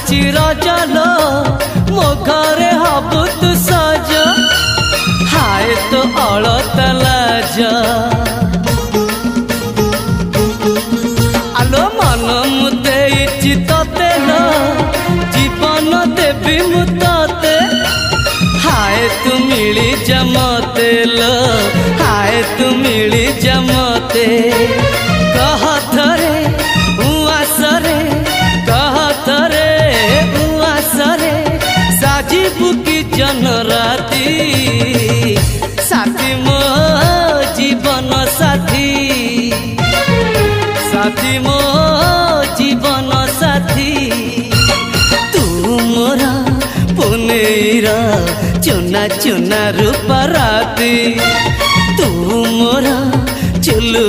आसुची रजलो मो घरे हबु तू सज हाय तो अलता लाज आलो मन मु देइछि तते लो जीवन देवी मु तते हाय तू मिली जमते लो हाय तू मिली जमते कह थरे उआसरे कह थरे उआसरे साजिबु की जन राती साथी मो जीवन साथी साथी मो जीवन साथी तू मोरा पुनेरा चुना चुना रूप राती तू मोरा चुलु